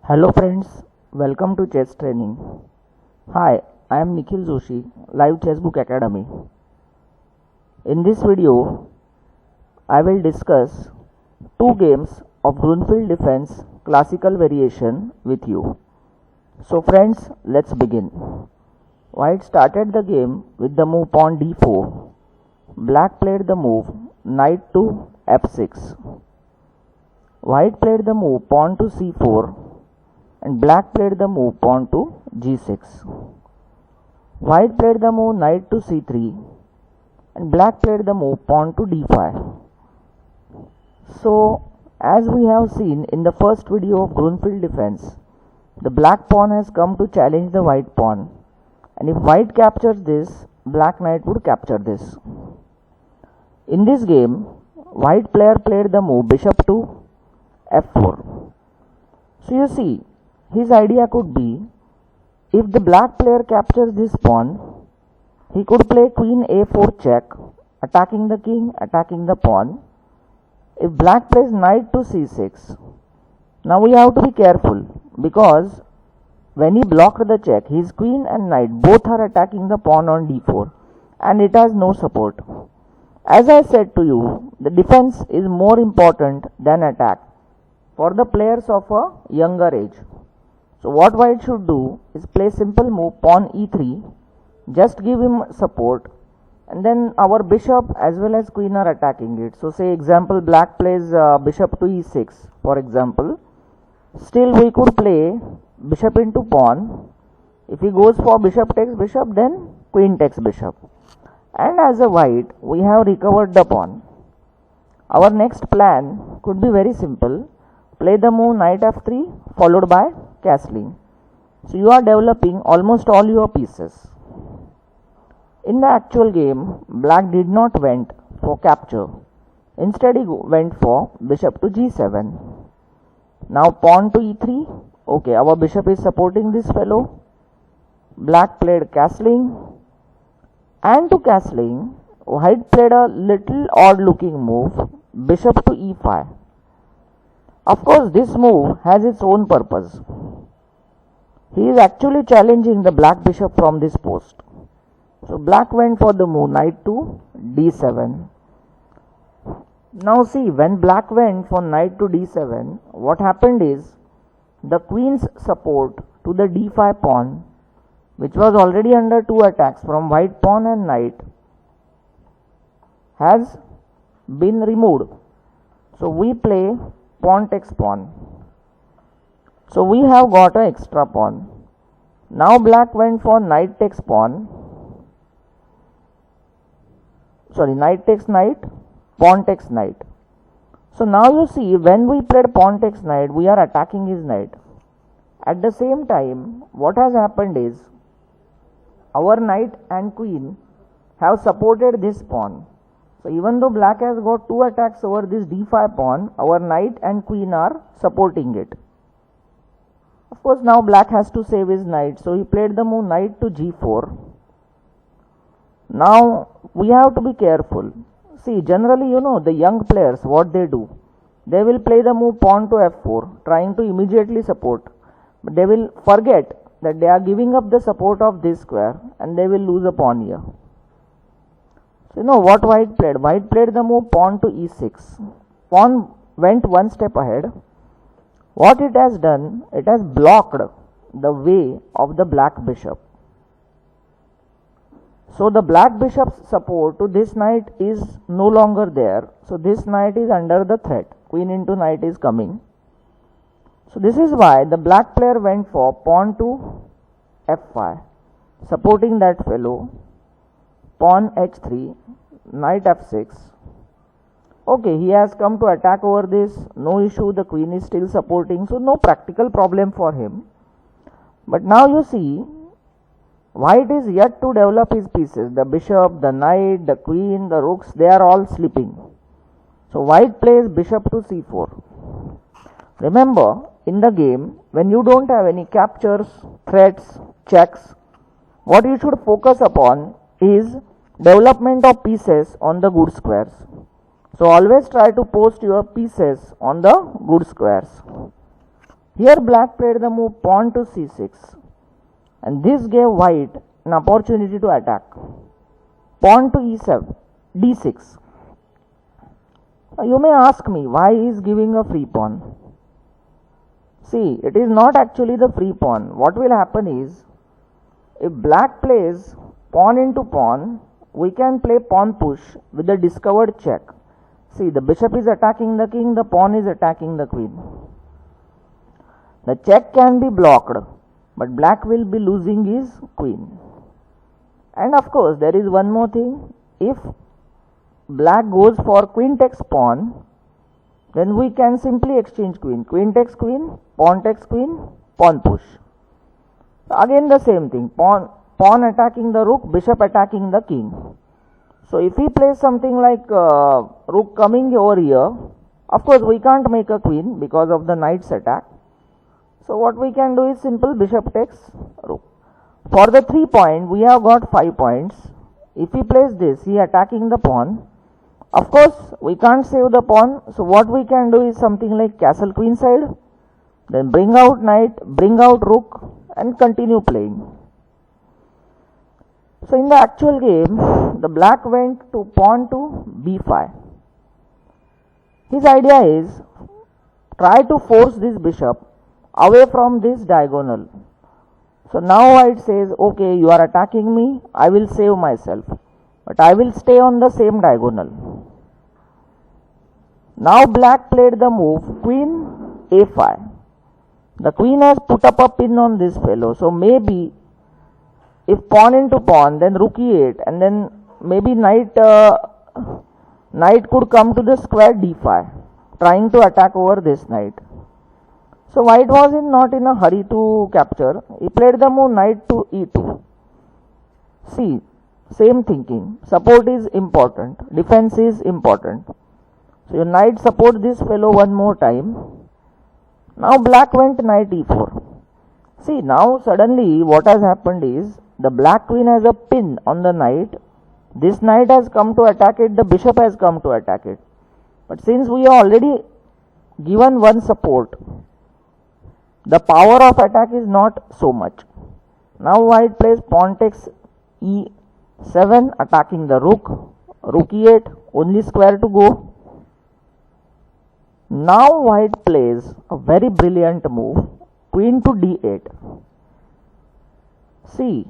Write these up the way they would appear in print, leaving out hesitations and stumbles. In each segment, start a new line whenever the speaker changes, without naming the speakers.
Hello friends, welcome to Chess Training. Hi, I am Nikhil Joshi, Live Chessbook Academy. In this video, I will discuss two games of Grunfeld Defense classical variation with you. So friends, let's begin. White started the game with the move pawn d4. Black played the move knight to f6. White played the move pawn to c4 and black played the move pawn to g6. White played the move knight to c3 and black played the move pawn to d5. So, as we have seen in the first video of Grunfeld defense, the black pawn has come to challenge the white pawn, and if white captures this, black knight would capture this. In this game, white player played the move bishop to f4. So you see, his idea could be, if the black player captures this pawn, he could play queen a4 check, attacking the king, attacking the pawn. If black plays knight to c6, now we have to be careful, because when he blocked the check, his queen and knight both are attacking the pawn on d4, and it has no support. As I said to you, the defense is more important than attack for the players of a younger age. So what white should do is play simple move pawn e3, just give him support, and then our bishop as well as queen are attacking it. So say example, black plays bishop to e6 for example. Still we could play bishop into pawn. If he goes for bishop takes bishop, then queen takes bishop, and as a white we have recovered the pawn. Our next plan could be very simple. Play the move knight f3 followed by castling. So you are developing almost all your pieces. In the actual game, black did not went for capture. Instead he went for bishop to g7. Now pawn to e3. Okay, our bishop is supporting this fellow. Black played castling. And to castling, white played a little odd looking move, bishop to e5. Of course, this move has its own purpose. He is actually challenging the black bishop from this post. So black went for the move knight to d7. Now see, when black went for knight to d7, what happened is the queen's support to the d5 pawn, which was already under two attacks from white pawn and knight, has been removed. So we play pawn takes pawn. So we have got an extra pawn. Now black went for knight takes pawn. Knight takes knight, pawn takes knight. So now you see, when we played pawn takes knight, we are attacking his knight. At the same time, what has happened is, our knight and queen have supported this pawn. So even though black has got two attacks over this d5 pawn, our knight and queen are supporting it. Of course, now black has to save his knight, so he played the move knight to g4. Now we have to be careful. See, generally, the young players, what they do, they will play the move pawn to f4, trying to immediately support, but they will forget that they are giving up the support of this square, and they will lose a pawn here. So what white played? White played the move pawn to e6. Pawn went one step ahead. What it has done, it has blocked the way of the black bishop. So the black bishop's support to this knight is no longer there. So this knight is under the threat. Queen into knight is coming. So this is why the black player went for pawn to f5, supporting that fellow. Pawn h3, knight f6. Okay, he has come to attack over this, no issue, the queen is still supporting, so no practical problem for him. But now you see, white is yet to develop his pieces. The bishop, the knight, the queen, the rooks, they are all sleeping. So white plays bishop to c4. Remember, in the game, when you don't have any captures, threats, checks, what you should focus upon is development of pieces on the good squares. So always try to post your pieces on the good squares. Here black played the move pawn to c6, and this gave white an opportunity to attack. Pawn to e7, d6. You may ask me why he is giving a free pawn. See, it is not actually the free pawn. What will happen is, if black plays pawn into pawn, we can play pawn push with the discovered check. See, the bishop is attacking the king, the pawn is attacking the queen. The check can be blocked, but black will be losing his queen. And of course, there is one more thing. If black goes for queen takes pawn, then we can simply exchange queen. Queen takes queen, pawn push. Again the same thing, pawn attacking the rook, bishop attacking the king. So if he plays something like rook coming over here, of course we can't make a queen because of the knight's attack. So what we can do is simple bishop takes rook. For the 3 point, we have got 5 points. If he plays this, he attacking the pawn. Of course, we can't save the pawn. So what we can do is something like castle queen side. Then bring out knight, bring out rook, and continue playing. So in the actual game, the black went to pawn to b5. His idea is try to force this bishop away from this diagonal. So now white says, okay, you are attacking me, I will save myself, but I will stay on the same diagonal. Now black played the move queen a5. The queen has put up a pin on this fellow, so maybe if pawn into pawn, then rook e8, and then maybe knight could come to the square d5, trying to attack over this knight. So white was not in a hurry to capture. He played the move knight to e2. See, same thinking. Support is important. Defense is important. So your knight support this fellow one more time. Now black went knight e4. See, now suddenly what has happened is the black queen has a pin on the knight. This knight has come to attack it. The bishop has come to attack it. But since we are already given one support, the power of attack is not so much. Now white plays pawn takes e7, attacking the rook, rook e8, only square to go. Now white plays a very brilliant move, queen to d8. See,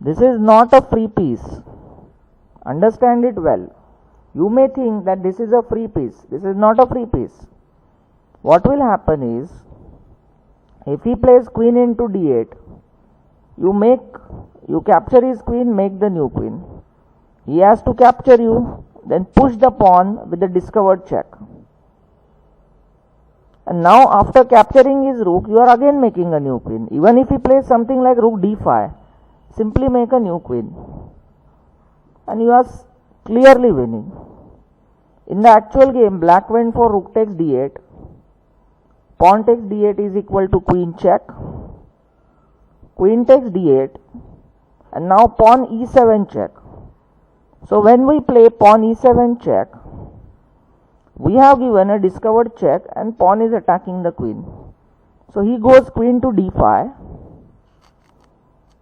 this is not a free piece. Understand it well. You may think that this is a free piece. This is not a free piece. What will happen is, if he plays queen into d8, you capture his queen, make the new queen. He has to capture you, then push the pawn with the discovered check. And now after capturing his rook, you are again making a new queen. Even if he plays something like rook d5, simply make a new queen. And you are clearly winning. In the actual game, black went for rook takes d8. Pawn takes d8 is equal to queen check. Queen takes d8. And now pawn e7 check. So when we play pawn e7 check, we have given a discovered check and pawn is attacking the queen. So he goes queen to d5.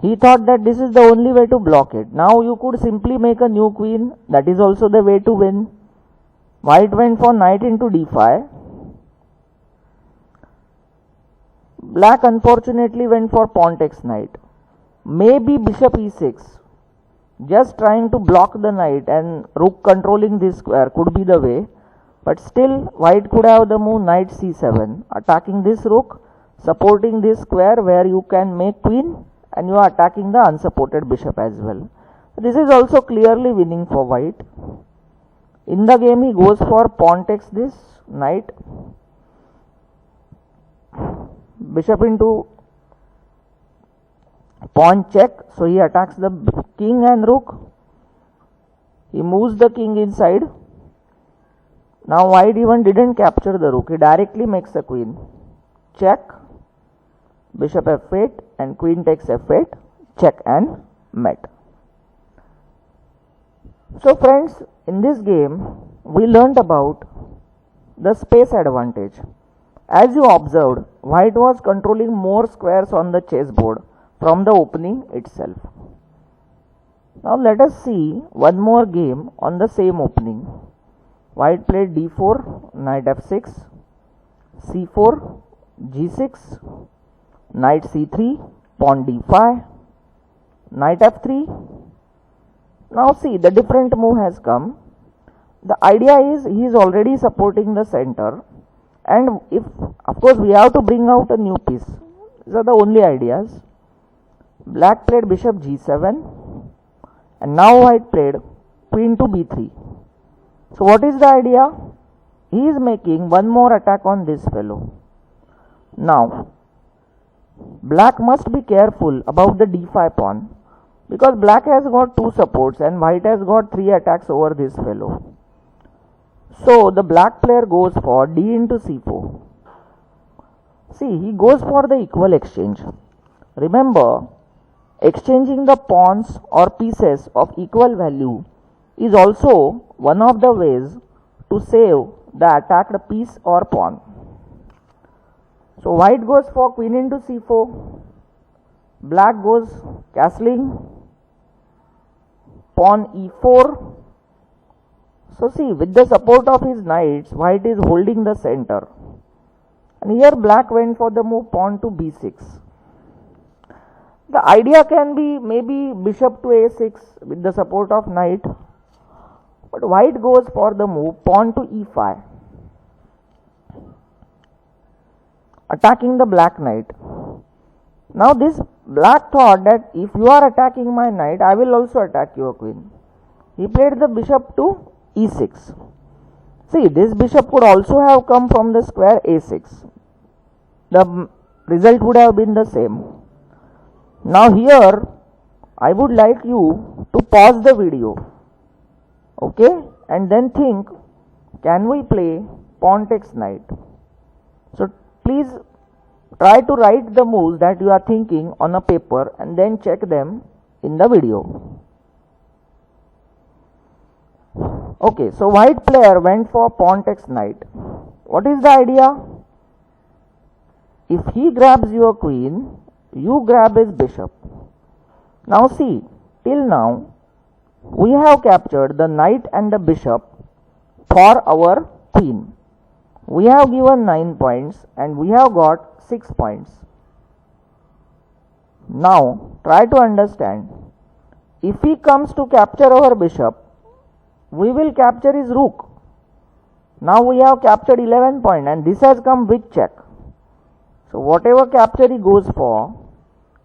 He thought that this is the only way to block it. Now you could simply make a new queen. That is also the way to win. White went for knight into d5. Black unfortunately went for pawn takes knight. Maybe bishop e6. Just trying to block the knight and rook controlling this square could be the way. But still, white could have the move knight c7, attacking this rook, supporting this square where you can make queen, and you are attacking the unsupported bishop as well. This is also clearly winning for white. In the game, he goes for pawn takes this, knight, bishop into pawn check, so he attacks the king and rook. He moves the king inside. Now white even didn't capture the rook, he directly makes a queen. Check, bishop f8 and queen takes f8, check and met. So friends, in this game we learnt about the space advantage. As you observed, white was controlling more squares on the chessboard from the opening itself. Now let us see one more game on the same opening. White played d4, knight f6, c4, g6, knight c3, pawn d5, knight f3. Now see, the different move has come. The idea is he is already supporting the center, and if of course we have to bring out a new piece. These are the only ideas. Black played bishop g7, and now white played queen to b3. So what is the idea? He is making one more attack on this fellow. Now black must be careful about the d5 pawn, because black has got two supports and white has got three attacks over this fellow. So the black player goes for d into c4. See, he goes for the equal exchange. Remember, exchanging the pawns or pieces of equal value is also one of the ways to save the attacked piece or pawn. So white goes for queen into c4, black goes castling, pawn e4. So see, with the support of his knights, white is holding the center. And here black went for the move pawn to b6. The idea can be maybe bishop to a6 with the support of knight. But white goes for the move pawn to e5, attacking the black knight. Now this black thought that if you are attacking my knight, I will also attack your queen. He played the bishop to e6. See, this bishop could also have come from the square a6. The result would have been the same. Now here, I would like you to pause the video, okay, and then think, can we play pawn takes knight? So please try to write the moves that you are thinking on a paper and then check them in the video. Okay, so white player went for pawn takes knight. What is the idea? If he grabs your queen, you grab his bishop. Now see, till now we have captured the knight and the bishop for our queen. We have given 9 points and we have got 6 points. Now try to understand. If he comes to capture our bishop, we will capture his rook. Now we have captured 11 points and this has come with check. So whatever capture he goes for,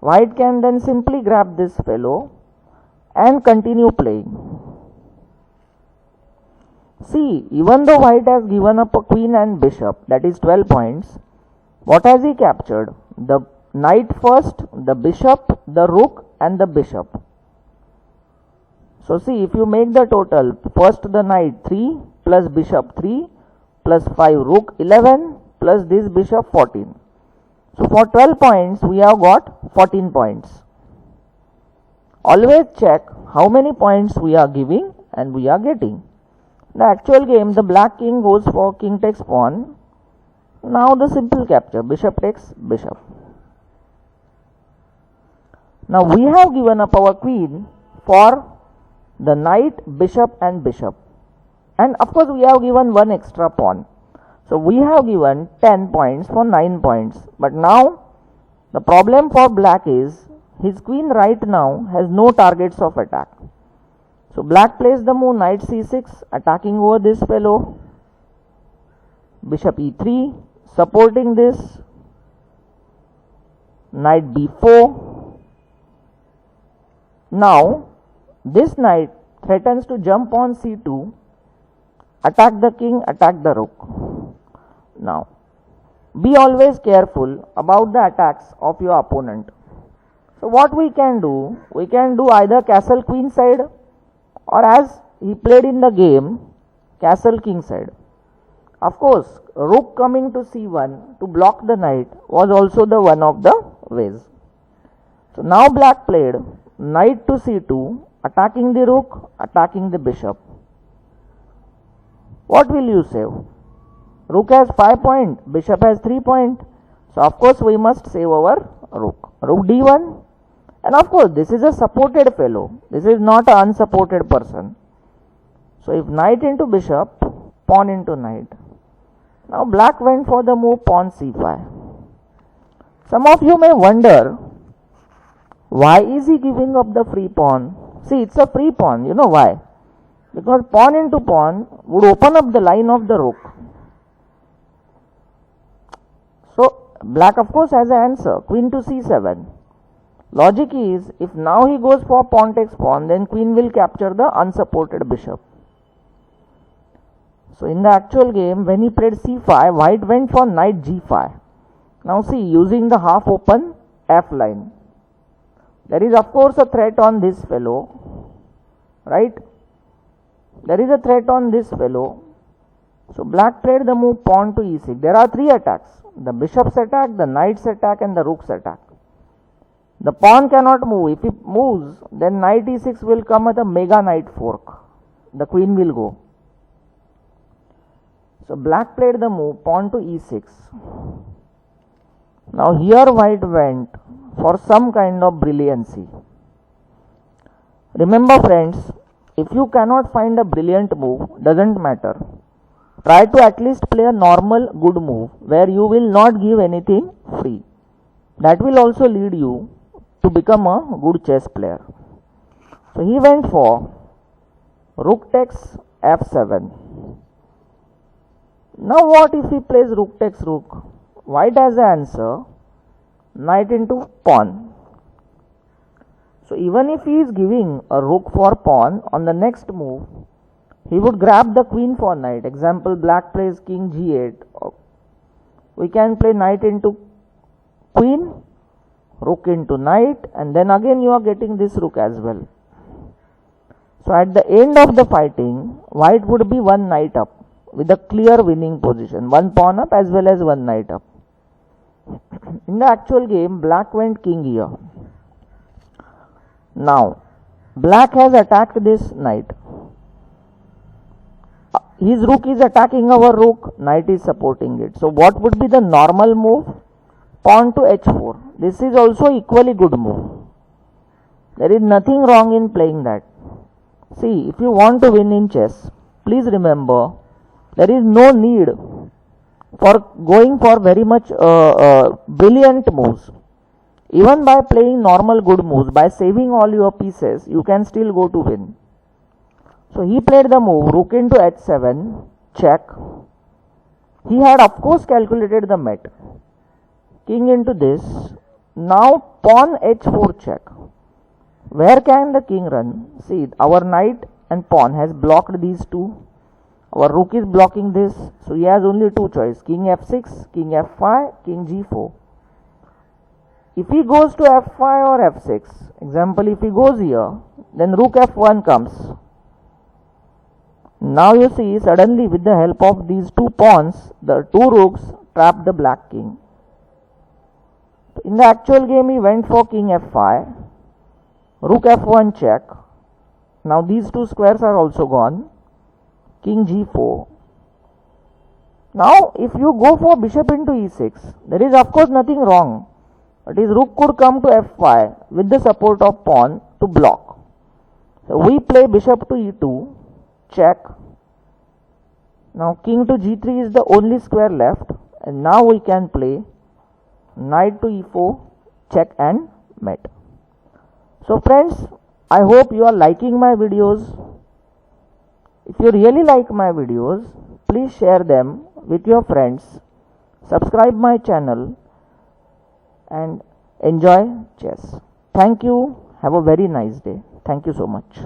white can then simply grab this fellow and continue playing. See, even though white has given up a queen and bishop, that is 12 points, what has he captured? The knight first, the bishop, the rook and the bishop. So see, if you make the total, first the knight 3 plus bishop 3 plus 5 rook 11 plus this bishop 14. So for 12 points we have got 14 points. Always check how many points we are giving and we are getting. The actual game, the black king goes for king takes pawn. Now the simple capture, bishop takes bishop. Now we have given up our queen for the knight, bishop and bishop. And of course we have given one extra pawn. So we have given 10 points for 9 points. But now the problem for black is his queen right now has no targets of attack. So black plays the move knight c6, attacking over this fellow. Bishop e3, supporting this. Knight b4. Now this knight threatens to jump on c2, attack the king, attack the rook. Now, be always careful about the attacks of your opponent. So what we can do either castle queen side or as he played in the game, castle king side. Of course, rook coming to c1 to block the knight was also the one of the ways. So now black played knight to c2, attacking the rook, attacking the bishop. What will you save? Rook has 5 points, bishop has 3 points. So of course we must save our rook. Rook d1. And of course this is a supported fellow. This is not an unsupported person. So if knight into bishop, pawn into knight. Now black went for the move pawn c5. Some of you may wonder, why is he giving up the free pawn? See, it's a free pawn. You know why? Because pawn into pawn would open up the line of the rook. So black of course has an answer, queen to c7. Logic is, if now he goes for pawn takes pawn, then queen will capture the unsupported bishop. So in the actual game, when he played c5, white went for knight g5. Now see, using the half open f line. There is of course a threat on this fellow, right? There is a threat on this fellow. So black played the move pawn to e6. There are 3 attacks. The bishop's attack, the knight's attack and the rook's attack. The pawn cannot move. If it moves, then knight e6 will come at a mega knight fork. The queen will go. So black played the move pawn to e6. Now here white went for some kind of brilliancy. Remember friends, if you cannot find a brilliant move, doesn't matter. Try to at least play a normal good move where you will not give anything free. That will also lead you to become a good chess player. So he went for rook takes f7. Now what if he plays rook takes rook? White has the answer, knight into pawn. So even if he is giving a rook for pawn, on the next move, he would grab the queen for knight. Example, black plays king g8. We can play knight into queen, rook into knight, and then again you are getting this rook as well. So at the end of the fighting, white would be one knight up with a clear winning position. One pawn up as well as one knight up. In the actual game, black went king here. Now, black has attacked this knight. His rook is attacking our rook, knight is supporting it. So what would be the normal move? Pawn to h4. This is also equally good move. There is nothing wrong in playing that. See, if you want to win in chess, please remember, there is no need for going for very much brilliant moves. Even by playing normal good moves, by saving all your pieces, you can still go to win. So he played the move rook into h7, check. He had of course calculated the met. King into this. Now pawn h4 check. Where can the king run? See, our knight and pawn has blocked these two. Our rook is blocking this. So he has only two choices. King f6, king f5, king g4. If he goes to f5 or f6, example if he goes here, then rook f1 comes. Now you see, suddenly with the help of these two pawns, the two rooks trap the black king. In the actual game, he went for king f5, rook f1 check. Now these two squares are also gone. King g4. Now if you go for bishop into e6, there is of course nothing wrong. But his rook could come to f5 with the support of pawn to block. So we play bishop to e2, check. Now king to g3 is the only square left, and now we can play knight to e4, check and mate. So friends, I hope you are liking my videos. If you really like my videos, please share them with your friends, subscribe my channel and enjoy chess. Thank you. Have a very nice day. Thank you so much.